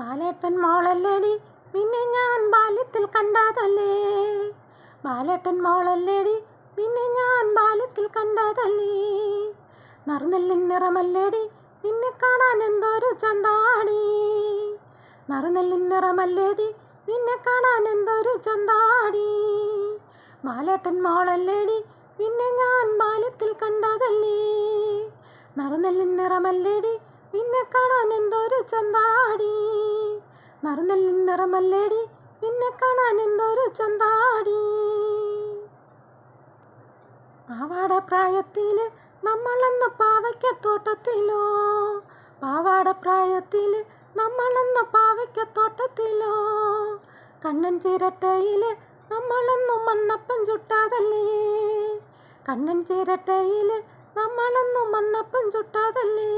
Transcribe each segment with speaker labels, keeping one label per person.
Speaker 1: ബാലേട്ടൻ മോളല്ലേടി പിന്നെ ഞാൻ ബാല്യത്തിൽ കണ്ടതല്ലേ. ബാലേട്ടൻ മോളല്ലേടി പിന്നെ ഞാൻ ബാല്യത്തിൽ കണ്ടതല്ലേ. നറുനെല്ലിൻ നിറമല്ലേടി നിന്നെ കാണാൻ എന്തൊരു ചന്താടി. നറുനെല്ലിൻ നിറമല്ലേടി നിന്നെ കാണാൻ എന്തൊരു ചന്താടി. ബാലേട്ടൻ മോളല്ലേടി പിന്നെ ഞാൻ ബാല്യത്തിൽ കണ്ടതല്ലേ. നറുനെല്ലിൻ നിറമല്ലേടി നിന്നെ കാണാൻ എന്തൊരു ചന്താടി. നറുനെല്ലിൻ നിറമല്ലേടി നിന്നെ കാണാൻ എന്തൊരു ചന്താടി. പാവാട പ്രായത്തില് നമ്മളെന്ന പാവയ്ക്കത്തോട്ടത്തിലോ. പാവാട പ്രായത്തില് നമ്മളെന്ന പാവയ്ക്കത്തോട്ടത്തിലോ. കണ്ണൻ ചിരട്ടയില് നമ്മളെന്നും മണ്ണപ്പം ചുട്ടാതല്ലേ. കണ്ണൻ ചിരട്ടയില് നമ്മളെന്നും മണ്ണപ്പം ചുട്ടാതല്ലേ.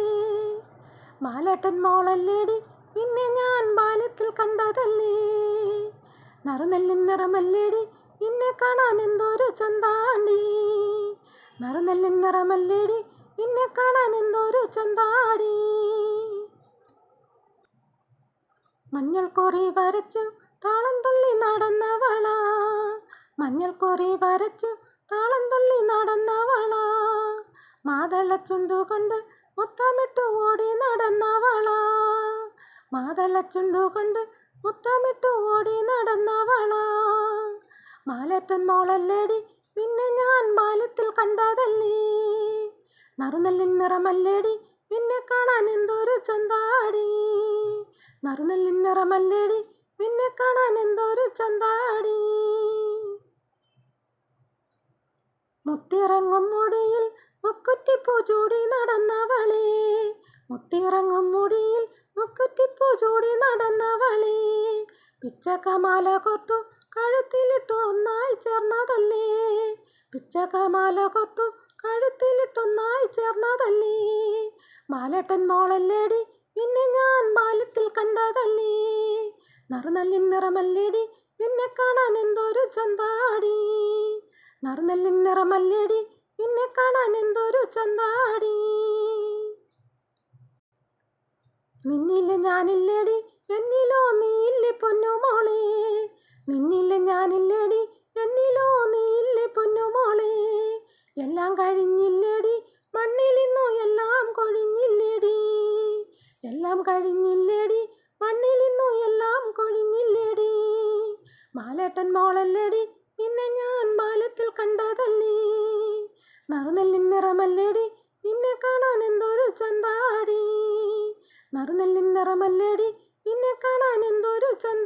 Speaker 1: ബാലേട്ടൻ മോളല്ലേടി പിന്നെ ഞാൻ ബാല്യത്തിൽ കണ്ടതല്ലേ. നറുനെല്ലിൻ നിറമല്ലേടി നിന്നെ കാണാൻ എന്തൊരു ചന്താടി. നറുനെല്ലിൻ നിറമല്ലേടി നിന്നെ കാണാൻ എന്തൊരു ചന്താടി. മഞ്ഞൾ കൊറി വരച്ചു താളം തുള്ളി നടന്നവള. മഞ്ഞൾ കൊറി വരച്ചു താളം തുള്ളി നടന്നവള. മാതള ചുണ്ടുകൊണ്ട് മുത്തമിട്ടു ഓടി നടന്നവള. മാതള ചുണ്ടുകൊണ്ട് മുത്തമിട്ടു ഓടി നടന്നവള. ബാലേട്ടൻ മോളല്ലേടി പിന്നെ ഞാൻ ബാല്യത്തിൽ കണ്ടതല്ലേ. നറുനെല്ലിൻ നിറമല്ലേടി നിന്നെ കാണാൻ എന്തൊരു ചന്താടി. നറുനെല്ലിൻ നിറമല്ലേടി നിന്നെ കാണാൻ എന്തൊരു ചന്താടി. മുത്തിറങ്ങും മുടിയിൽ മുക്കുറ്റിപ്പൂ ചൂടി നടന്നവളേ. മുത്തിറങ്ങും മുടിയിൽ മുക്കുറ്റിപ്പൂ ചൂടി നടന്നവളേ. പിച്ചകമാല കൊത്തു കഴുത്തിലിട്ടു ഒന്നായി ചേർന്നതല്ലേ. പിച്ചകമാല കൊത്തു കഴുത്തിലിട്ടൊന്നായി ചേർന്നതല്ലേ. ബാലേട്ടൻ മോളല്ലേടി പിന്നെ ഞാൻ ബാല്യത്തിൽ കണ്ടതല്ലേ. നറുനെല്ലിൻ നിറമല്ലേടി നിന്നെ കാണാൻ എന്തൊരു ചന്താടി. നറുനെല്ലിൻ നിറമല്ലേടി നിന്നെ കാണാൻ എന്തൊരു ചന്താടി. നിന്നില്ല ഞാനില്ലേടി എന്നിലോ നീയില്ലേ പൊന്നുമോളെ. നിന്നില്ല ഞാനില്ലേടി എന്നിലോ നീയില്ലേ പൊന്നുമോളെ. എല്ലാം കഴിഞ്ഞില്ലേടി മണ്ണിലിന്നു എല്ലാം കൊഴിഞ്ഞില്ലേടി. എല്ലാം കഴിഞ്ഞില്ലേടി മണ്ണിലിന്നു എല്ലാം കൊഴിഞ്ഞില്ലേടി. ബാലേട്ടൻ മോളല്ലേടി നിന്നെ ഞാൻ ബാല്യത്തിൽ കണ്ടതല്ലേ. നറുനെല്ലിൻ നിറമല്ലേടി നിന്നെ കാണാൻ എന്തൊരു ചന്താടി. നറുനെല്ലിൻ നിറമല്ലേടി നിന്നെ കാണാൻ എന്തൊരു ചന്താടി.